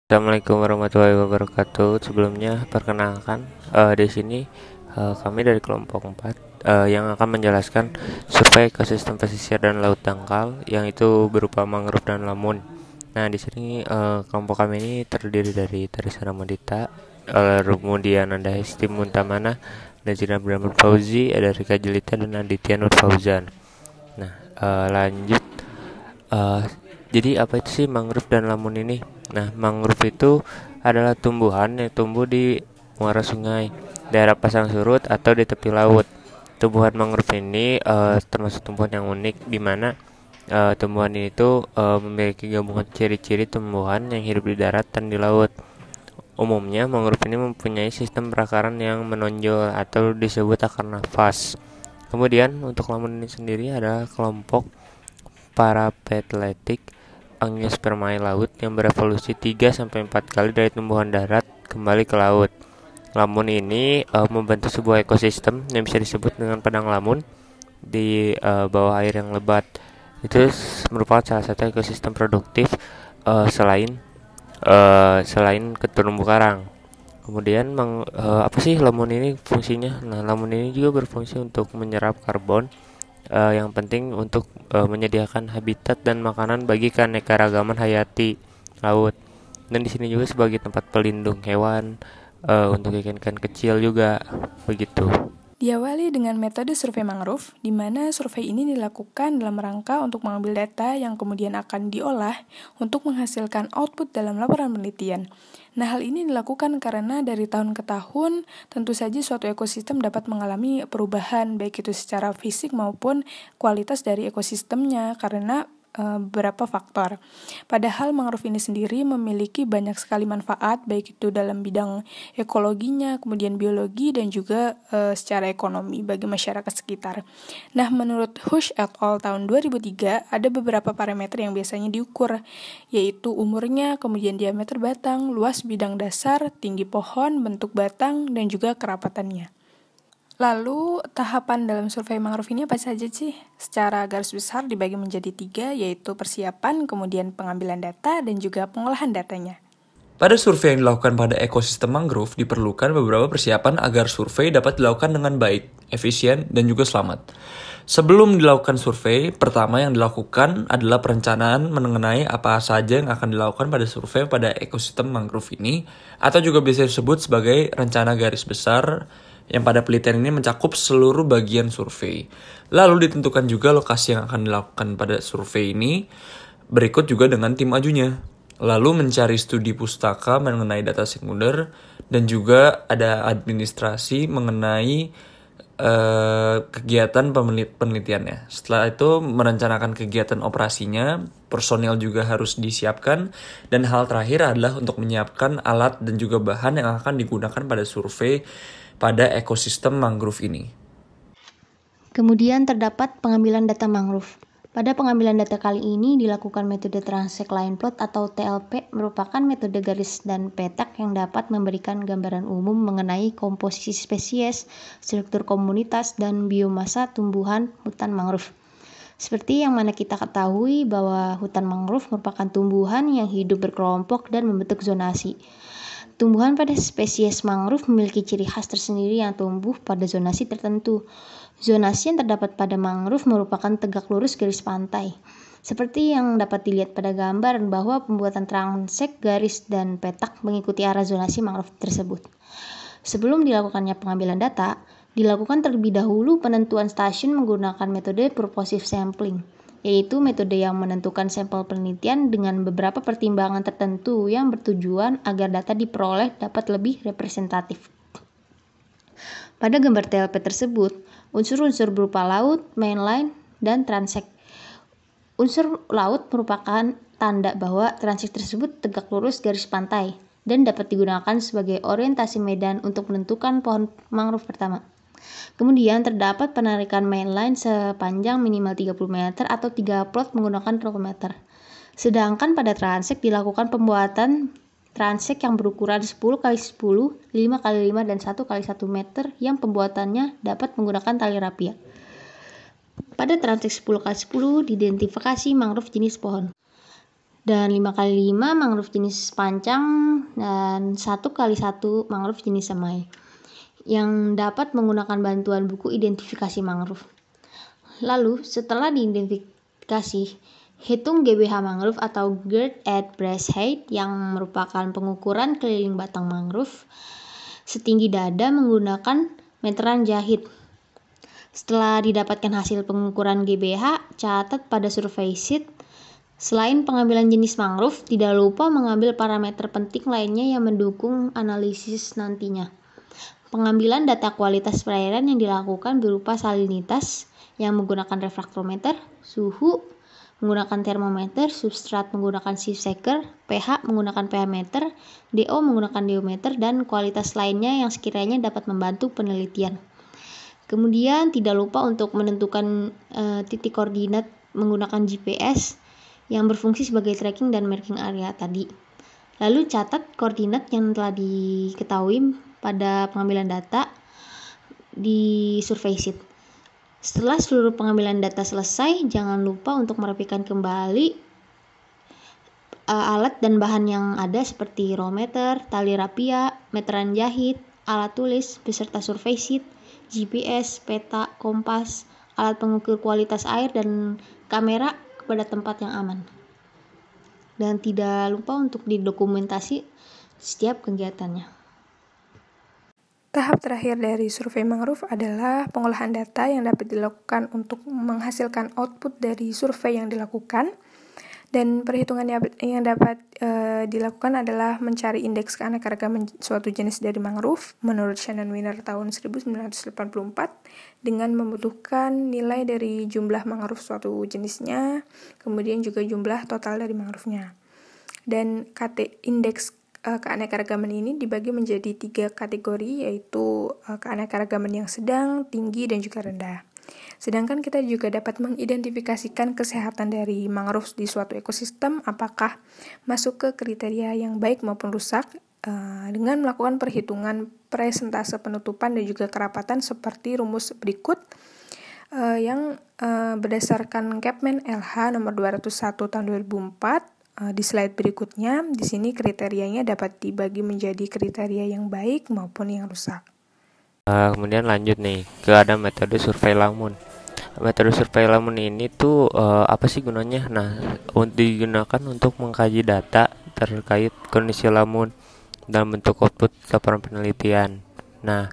Assalamualaikum warahmatullahi wabarakatuh. Sebelumnya perkenalkan, di sini kami dari kelompok 4 yang akan menjelaskan survei ekosistem pesisir dan laut dangkal yang itu berupa mangrove dan lamun. Nah, di sini kelompok kami ini terdiri dari Tarisara Modita, kemudian ada Hesti Muntamana, Najina Brahman Fauzi, ada Rika Jelita dan Aditya Nur Fauzan. Nah, lanjut. Uh, jadi apa itu sih mangrove dan lamun ini? Nah, mangrove itu adalah tumbuhan yang tumbuh di muara sungai, daerah pasang surut atau di tepi laut. Tumbuhan mangrove ini termasuk tumbuhan yang unik di mana tumbuhan ini tuh memiliki gabungan ciri-ciri tumbuhan yang hidup di darat dan di laut. Umumnya, mangrove ini mempunyai sistem perakaran yang menonjol atau disebut akar nafas. Kemudian, untuk lamun ini sendiri adalah kelompok parapetletik angiospermae laut yang berevolusi 3-4 kali dari tumbuhan darat kembali ke laut. Lamun ini membentuk sebuah ekosistem yang bisa disebut dengan padang lamun di bawah air yang lebat. Itu merupakan salah satu ekosistem produktif selain terumbu karang. Kemudian apa sih lamun ini fungsinya? Nah, lamun ini juga berfungsi untuk menyerap karbon yang penting untuk menyediakan habitat dan makanan bagi keanekaragaman hayati laut. Dan di sini juga sebagai tempat pelindung hewan untuk ikan-ikan kecil juga begitu. Diawali dengan metode survei mangrove, di mana survei ini dilakukan dalam rangka untuk mengambil data yang kemudian akan diolah untuk menghasilkan output dalam laporan penelitian. Nah, hal ini dilakukan karena dari tahun ke tahun, tentu saja suatu ekosistem dapat mengalami perubahan, baik itu secara fisik maupun kualitas dari ekosistemnya, karena beberapa faktor. Padahal mangrove ini sendiri memiliki banyak sekali manfaat, baik itu dalam bidang ekologinya, kemudian biologi, dan juga secara ekonomi bagi masyarakat sekitar. Nah, menurut Hush et al. Tahun 2003, ada beberapa parameter yang biasanya diukur, yaitu umurnya, kemudian diameter batang, luas bidang dasar, tinggi pohon, bentuk batang, dan juga kerapatannya. Lalu, tahapan dalam survei mangrove ini apa saja sih? Secara garis besar dibagi menjadi 3, yaitu persiapan, kemudian pengambilan data, dan juga pengolahan datanya. Pada survei yang dilakukan pada ekosistem mangrove, diperlukan beberapa persiapan agar survei dapat dilakukan dengan baik, efisien, dan juga selamat. Sebelum dilakukan survei, pertama yang dilakukan adalah perencanaan mengenai apa saja yang akan dilakukan pada survei pada ekosistem mangrove ini, atau juga biasa disebut sebagai rencana garis besar, yang pada penelitian ini mencakup seluruh bagian survei. Lalu ditentukan juga lokasi yang akan dilakukan pada survei ini, berikut juga dengan tim ajunya. Lalu mencari studi pustaka mengenai data sekunder, dan juga ada administrasi mengenai kegiatan penelitiannya. Setelah itu merencanakan kegiatan operasinya, personel juga harus disiapkan, dan hal terakhir adalah untuk menyiapkan alat dan juga bahan yang akan digunakan pada survei pada ekosistem mangrove ini. Kemudian terdapat pengambilan data mangrove. Pada pengambilan data kali ini dilakukan metode Transect Line Plot atau TLP, merupakan metode garis dan petak yang dapat memberikan gambaran umum mengenai komposisi spesies, struktur komunitas, dan biomasa tumbuhan hutan mangrove. Seperti yang mana kita ketahui bahwa hutan mangrove merupakan tumbuhan yang hidup berkelompok dan membentuk zonasi. Tumbuhan pada spesies mangrove memiliki ciri khas tersendiri yang tumbuh pada zonasi tertentu. Zonasi yang terdapat pada mangrove merupakan tegak lurus garis pantai. Seperti yang dapat dilihat pada gambar bahwa pembuatan transek garis dan petak mengikuti arah zonasi mangrove tersebut. Sebelum dilakukannya pengambilan data, dilakukan terlebih dahulu penentuan stasiun menggunakan metode purposive sampling, yaitu metode yang menentukan sampel penelitian dengan beberapa pertimbangan tertentu yang bertujuan agar data diperoleh dapat lebih representatif. Pada gambar TLP tersebut, unsur-unsur berupa laut, mainline, dan transect. Unsur laut merupakan tanda bahwa transect tersebut tegak lurus garis pantai dan dapat digunakan sebagai orientasi medan untuk menentukan pohon mangrove pertama. Kemudian terdapat penarikan mainline sepanjang minimal 30 meter atau 3 plot menggunakan kronometer. Sedangkan pada transect dilakukan pembuatan transect yang berukuran 10x10, 5x5, dan 1x1 meter yang pembuatannya dapat menggunakan tali rapia. Pada transect 10x10 diidentifikasi mangrove jenis pohon. dan 5x5 mangrove jenis pancang dan 1x1 mangrove jenis semai yang dapat menggunakan bantuan buku identifikasi mangrove. Lalu setelah diidentifikasi, hitung GBH mangrove atau girth at breast height yang merupakan pengukuran keliling batang mangrove setinggi dada menggunakan meteran jahit. Setelah didapatkan hasil pengukuran GBH, catat pada survey sheet. Selain pengambilan jenis mangrove, tidak lupa mengambil parameter penting lainnya yang mendukung analisis nantinya. Pengambilan data kualitas perairan yang dilakukan berupa salinitas yang menggunakan refraktometer, suhu menggunakan termometer, substrat menggunakan sieve shaker, pH menggunakan pH meter, DO menggunakan diometer, dan kualitas lainnya yang sekiranya dapat membantu penelitian. Kemudian tidak lupa untuk menentukan titik koordinat menggunakan GPS yang berfungsi sebagai tracking dan marking area tadi. Lalu catat koordinat yang telah diketahui pada pengambilan data di survey sheet. Setelah seluruh pengambilan data selesai, jangan lupa untuk merapikan kembali alat dan bahan yang ada seperti rometer, tali rapia, meteran jahit, alat tulis beserta survey sheet, GPS, peta, kompas, alat pengukur kualitas air, dan kamera kepada tempat yang aman. Dan tidak lupa untuk didokumentasi setiap kegiatannya. Tahap terakhir dari survei mangrove adalah pengolahan data yang dapat dilakukan untuk menghasilkan output dari survei yang dilakukan. Dan perhitungan yang dapat dilakukan adalah mencari indeks keanekaragaman suatu jenis dari mangrove menurut Shannon Winner tahun 1984 dengan membutuhkan nilai dari jumlah mangrove suatu jenisnya, kemudian juga jumlah total dari mangrove-nya. Dan indeks keanekaragaman ini dibagi menjadi 3 kategori, yaitu keanekaragaman yang sedang, tinggi, dan juga rendah. Sedangkan kita juga dapat mengidentifikasikan kesehatan dari mangrove di suatu ekosistem, apakah masuk ke kriteria yang baik maupun rusak, dengan melakukan perhitungan presentase penutupan dan juga kerapatan seperti rumus berikut, yang berdasarkan Capman LH nomor 201 tahun 2004. Di slide berikutnya, di sini kriterianya dapat dibagi menjadi kriteria yang baik maupun yang rusak. Kemudian lanjut nih ke ada metode survei lamun. Metode survei lamun ini tuh apa sih gunanya? Nah, digunakan untuk mengkaji data terkait kondisi lamun dalam bentuk output laporan penelitian. Nah,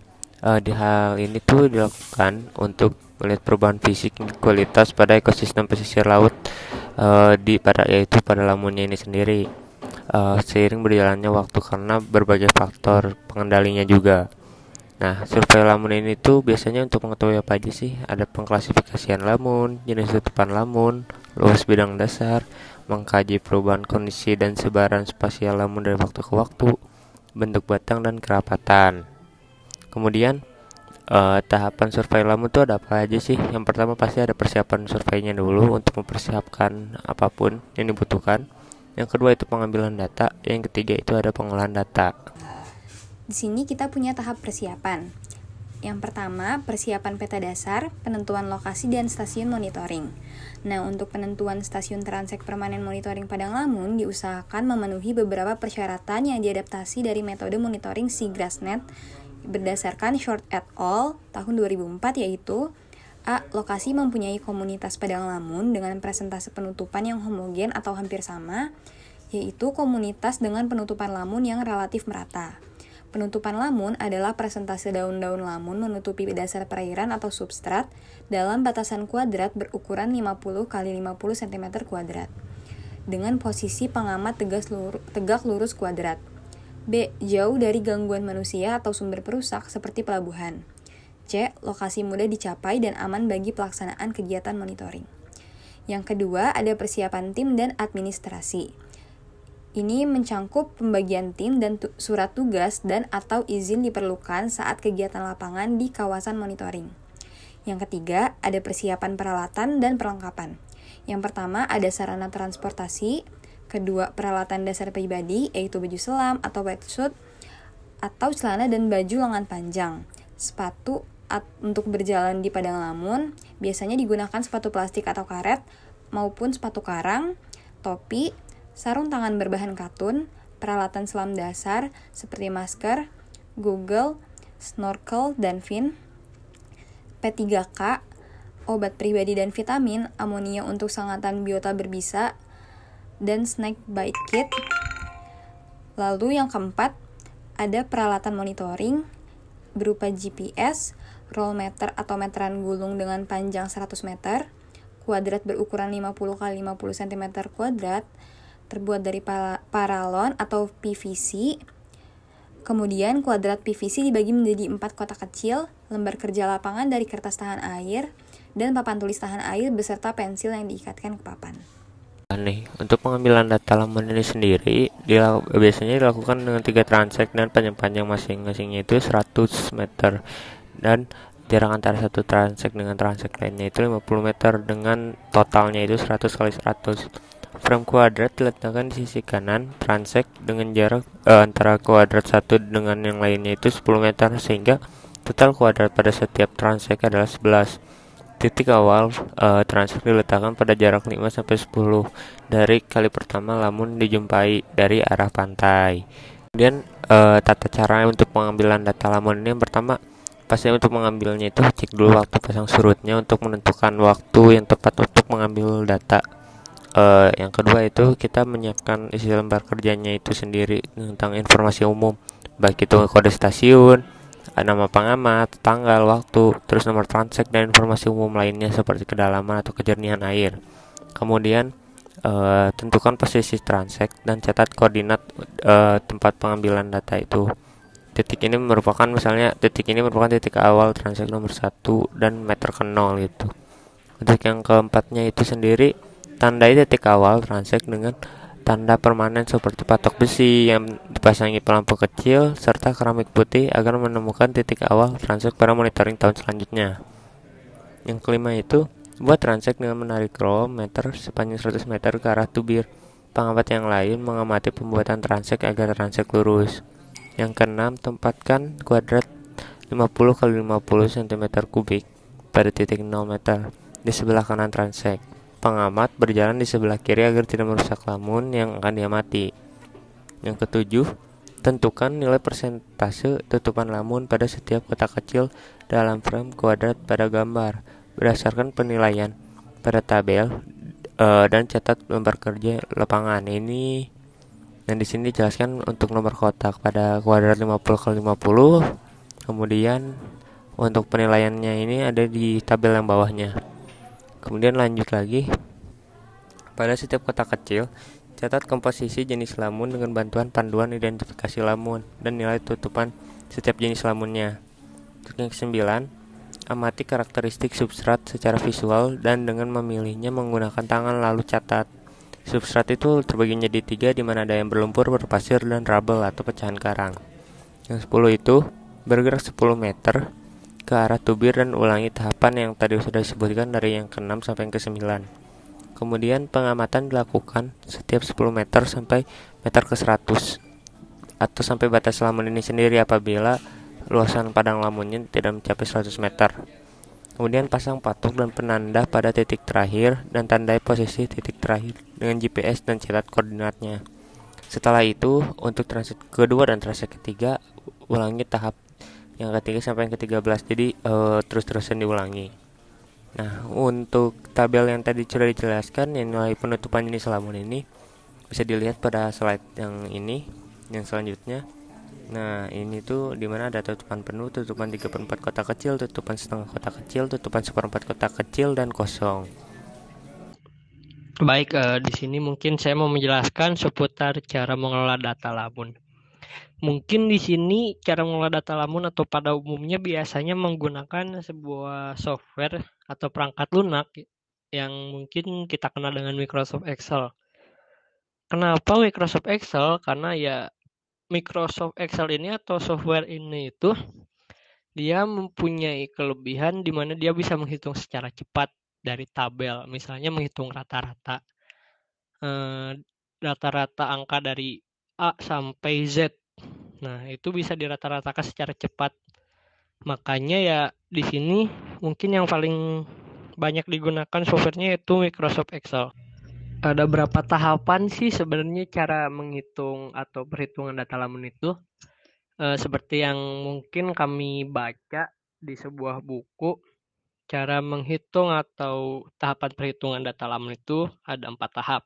di hal ini tuh dilakukan untuk melihat perubahan fisik kualitas pada ekosistem pesisir laut yaitu pada lamunnya ini sendiri, seiring berjalannya waktu karena berbagai faktor pengendalinya juga. Nah, survei lamun ini tuh biasanya untuk mengetahui apa aja sih? Ada pengklasifikasian lamun, jenis tutupan lamun, luas bidang dasar, mengkaji perubahan kondisi dan sebaran spasial lamun dari waktu ke waktu, bentuk batang dan kerapatan. Kemudian tahapan survei lamun itu ada apa aja sih? Yang pertama pasti ada persiapan surveinya dulu untuk mempersiapkan apapun yang dibutuhkan. Yang kedua itu pengambilan data. Yang ketiga itu ada pengolahan data. Di sini kita punya tahap persiapan. Yang pertama, persiapan peta dasar, penentuan lokasi dan stasiun monitoring. Nah, untuk penentuan stasiun transek permanen monitoring Padang Lamun diusahakan memenuhi beberapa persyaratan yang diadaptasi dari metode monitoring Seagrassnet berdasarkan Short et al. Tahun 2004, yaitu A. Lokasi mempunyai komunitas Padang Lamun dengan presentase penutupan yang homogen atau hampir sama, yaitu komunitas dengan penutupan lamun yang relatif merata. Penutupan lamun adalah presentase daun-daun lamun menutupi dasar perairan atau substrat dalam batasan kuadrat berukuran 50 x 50 cm kuadrat dengan posisi pengamat tegak lurus kuadrat. B. Jauh dari gangguan manusia atau sumber perusak seperti pelabuhan. C. Lokasi mudah dicapai dan aman bagi pelaksanaan kegiatan monitoring. Yang kedua, ada persiapan tim dan administrasi. Ini mencangkup pembagian tim dan surat tugas dan atau izin diperlukan saat kegiatan lapangan di kawasan monitoring. Yang ketiga, ada persiapan peralatan dan perlengkapan. Yang pertama, ada sarana transportasi. Kedua, peralatan dasar pribadi, yaitu baju selam atau wetsuit, atau celana dan baju lengan panjang. Sepatu untuk berjalan di padang lamun, biasanya digunakan sepatu plastik atau karet, maupun sepatu karang, topi, sarung tangan berbahan katun, peralatan selam dasar seperti masker, goggle, snorkel, dan fin, P3K, obat pribadi dan vitamin, amonia untuk sengatan biota berbisa, dan snake bite kit. Lalu yang keempat, ada peralatan monitoring berupa GPS, roll meter atau meteran gulung dengan panjang 100 meter, kuadrat berukuran 50 x 50 cm kuadrat, terbuat dari paralon atau PVC. Kemudian kuadrat PVC dibagi menjadi 4 kotak kecil, lembar kerja lapangan dari kertas tahan air, dan papan tulis tahan air beserta pensil yang diikatkan ke papan. Untuk pengambilan data laman ini sendiri biasanya dilakukan dengan 3 transek dan panjang masing-masingnya itu 100 meter, dan jarak antara satu transek dengan transek lainnya itu 50 meter dengan totalnya itu 100 x 100. Frame kuadrat diletakkan di sisi kanan transek dengan jarak antara kuadrat satu dengan yang lainnya itu 10 meter, sehingga total kuadrat pada setiap transek adalah 11. Titik awal transek diletakkan pada jarak 5-10 dari kali pertama lamun dijumpai dari arah pantai. Kemudian tata cara untuk pengambilan data lamun ini, yang pertama pasti untuk mengambilnya itu cek dulu waktu pasang surutnya untuk menentukan waktu yang tepat untuk mengambil data. Yang kedua itu kita menyiapkan isi lembar kerjanya itu sendiri tentang informasi umum, baik itu kode stasiun, nama pengamat, tanggal, waktu, terus nomor transek, dan informasi umum lainnya seperti kedalaman atau kejernihan air. Kemudian tentukan posisi transek dan catat koordinat tempat pengambilan data itu. Titik ini merupakan titik awal transek nomor 1 dan meter ke 0 gitu. Untuk yang keempatnya itu sendiri, tandai titik awal transek dengan tanda permanen seperti patok besi yang dipasangi pelampu kecil serta keramik putih agar menemukan titik awal transek pada monitoring tahun selanjutnya. Yang kelima itu, buat transek dengan menarik roll meter sepanjang 100 meter ke arah tubir. Pengamat yang lain mengamati pembuatan transek agar transek lurus. Yang keenam, tempatkan kuadrat 50 x 50 cm kubik pada titik 0 meter di sebelah kanan transek. Pengamat berjalan di sebelah kiri agar tidak merusak lamun yang akan diamati. Yang ketujuh, tentukan nilai persentase tutupan lamun pada setiap kotak kecil dalam frame kuadrat pada gambar berdasarkan penilaian pada tabel dan catat lembar kerja lapangan ini. Dan di sini dijelaskan untuk nomor kotak pada kuadrat 50 x 50. Kemudian untuk penilaiannya ini ada di tabel yang bawahnya. Kemudian lanjut lagi, pada setiap kotak kecil catat komposisi jenis lamun dengan bantuan panduan identifikasi lamun dan nilai tutupan setiap jenis lamunnya. Untuk yang ke-9, amati karakteristik substrat secara visual dan dengan memilihnya menggunakan tangan lalu catat. Substrat itu terbagi menjadi 3, di mana ada yang berlumpur, berpasir, dan rubble atau pecahan karang. Yang 10 itu bergerak 10 meter ke arah tubir dan ulangi tahapan yang tadi sudah disebutkan dari yang ke-6 sampai yang ke-9. Kemudian pengamatan dilakukan setiap 10 meter sampai meter ke 100 atau sampai batas lamun ini sendiri apabila luasan padang lamunnya tidak mencapai 100 meter. Kemudian pasang patok dan penanda pada titik terakhir dan tandai posisi titik terakhir dengan GPS dan catat koordinatnya. Setelah itu, untuk transit kedua dan transit ketiga, ulangi tahap yang ketiga sampai yang ke-13, jadi terus-terusan diulangi. Nah, untuk tabel yang tadi sudah dijelaskan, yang nilai penutupan jenis lamun ini bisa dilihat pada slide yang ini, yang selanjutnya. Nah, ini tuh dimana ada tutupan penuh, tutupan 3/4 kotak kecil, tutupan setengah kotak kecil, tutupan 1/4 kotak kecil, dan kosong. Baik, di sini mungkin saya mau menjelaskan seputar cara mengelola data lamun. Mungkin di sini cara mengelola data lamun atau pada umumnya biasanya menggunakan sebuah software atau perangkat lunak yang mungkin kita kenal dengan Microsoft Excel. Kenapa Microsoft Excel? Karena ya Microsoft Excel ini atau software ini itu dia mempunyai kelebihan di mana dia bisa menghitung secara cepat dari tabel, misalnya menghitung rata-rata angka dari A sampai Z. Nah, itu bisa dirata-ratakan secara cepat. Makanya ya di sini mungkin yang paling banyak digunakan softwarenya itu Microsoft Excel. Ada berapa tahapan sih sebenarnya cara menghitung atau perhitungan data lamun itu? Seperti yang mungkin kami baca di sebuah buku, cara menghitung atau tahapan perhitungan data lamun itu ada 4 tahap.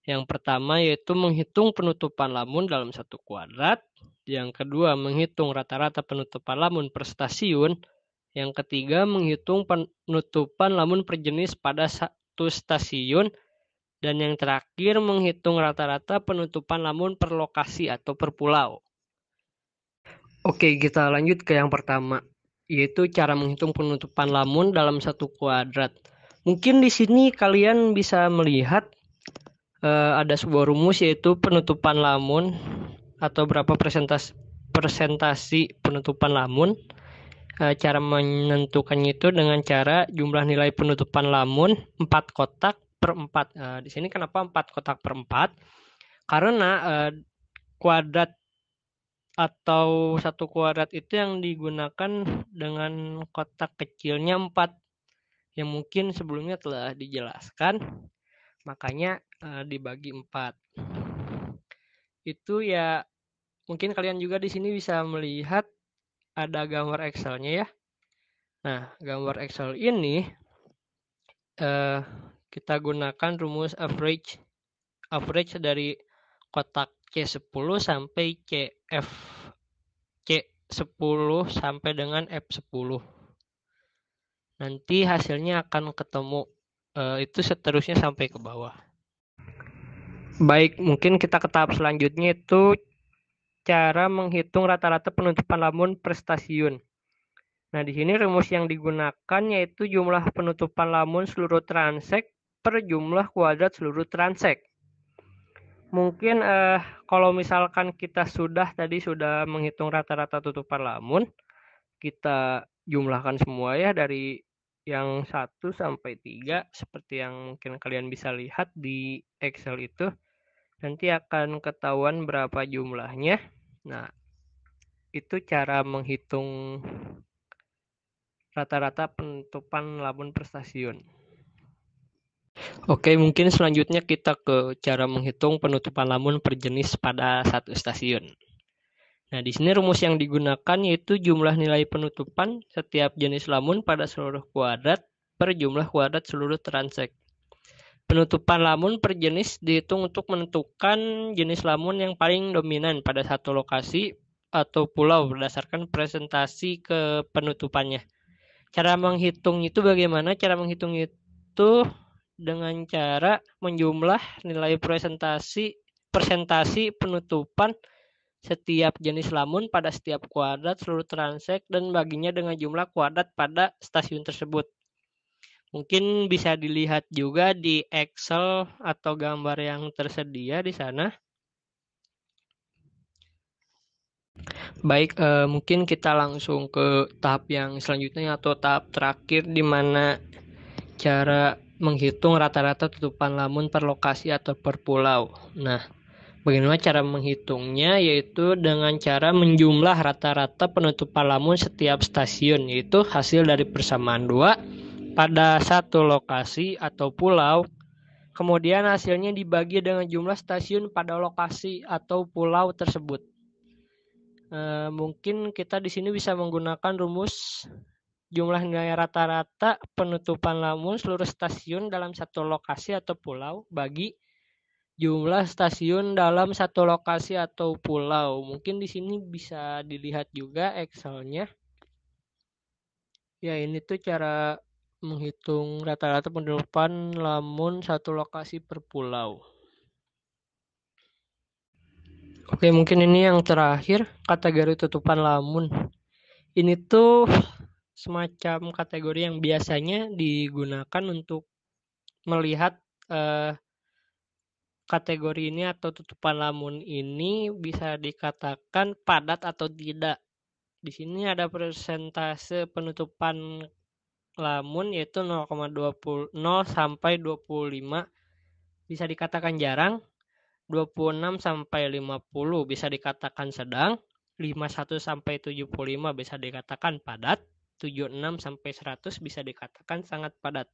Yang pertama yaitu menghitung penutupan lamun dalam satu kuadrat. Yang kedua menghitung rata-rata penutupan lamun per stasiun. Yang ketiga menghitung penutupan lamun per jenis pada satu stasiun. Dan yang terakhir menghitung rata-rata penutupan lamun per lokasi atau per pulau. Oke, kita lanjut ke yang pertama, yaitu cara menghitung penutupan lamun dalam satu kuadrat. Mungkin di sini kalian bisa melihat ada sebuah rumus yaitu penutupan lamun atau berapa presentasi penutupan lamun. Cara menentukannya itu dengan cara jumlah nilai penutupan lamun 4 kotak per 4. Di sini kenapa 4 kotak per 4? Karena kuadrat atau satu kuadrat itu yang digunakan dengan kotak kecilnya 4 yang mungkin sebelumnya telah dijelaskan, makanya dibagi 4. Itu ya mungkin kalian juga di sini bisa melihat ada gambar Excel-nya ya. Nah, gambar Excel ini kita gunakan rumus average dari kotak C10 sampai C10 sampai dengan F10. Nanti hasilnya akan ketemu itu seterusnya sampai ke bawah. Baik, mungkin kita ke tahap selanjutnya itu cara menghitung rata-rata penutupan lamun per stasiun. Nah, di sini rumus yang digunakan yaitu jumlah penutupan lamun seluruh transek per jumlah kuadrat seluruh transek. Mungkin kalau misalkan kita sudah menghitung rata-rata tutupan lamun, kita jumlahkan semua ya dari yang 1 sampai 3 seperti yang mungkin kalian bisa lihat di Excel itu. Nanti akan ketahuan berapa jumlahnya. Nah, itu cara menghitung rata-rata penutupan lamun per stasiun. Oke, mungkin selanjutnya kita ke cara menghitung penutupan lamun per jenis pada satu stasiun. Nah, di sini rumus yang digunakan yaitu jumlah nilai penutupan setiap jenis lamun pada seluruh kuadrat per jumlah kuadrat seluruh transek. Penutupan lamun per jenis dihitung untuk menentukan jenis lamun yang paling dominan pada satu lokasi atau pulau berdasarkan presentasi ke penutupannya. Cara menghitung itu bagaimana? Cara menghitung itu dengan cara menjumlah nilai persentasi penutupan setiap jenis lamun pada setiap kuadrat seluruh transek dan baginya dengan jumlah kuadrat pada stasiun tersebut. Mungkin bisa dilihat juga di Excel atau gambar yang tersedia di sana. Baik, mungkin kita langsung ke tahap yang selanjutnya atau tahap terakhir di mana cara menghitung rata-rata tutupan lamun per lokasi atau per pulau. Nah, bagaimana cara menghitungnya? Yaitu dengan cara menjumlah rata-rata penutupan lamun setiap stasiun, yaitu hasil dari persamaan 2 pada satu lokasi atau pulau. Kemudian hasilnya dibagi dengan jumlah stasiun pada lokasi atau pulau tersebut. Mungkin kita di sini bisa menggunakan rumus jumlah nilai rata-rata penutupan lamun seluruh stasiun dalam satu lokasi atau pulau bagi jumlah stasiun dalam satu lokasi atau pulau. Mungkin di sini bisa dilihat juga Excel-nya. Ya, ini tuh cara menghitung rata-rata penutupan lamun satu lokasi per pulau. Oke, mungkin ini yang terakhir, kategori tutupan lamun. Ini tuh semacam kategori yang biasanya digunakan untuk melihat kategori ini atau tutupan lamun ini bisa dikatakan padat atau tidak. Di sini ada persentase penutupan lamun yaitu 0,20 sampai 25 bisa dikatakan jarang, 26 sampai 50 bisa dikatakan sedang, 51 sampai 75 bisa dikatakan padat, 76 sampai 100 bisa dikatakan sangat padat.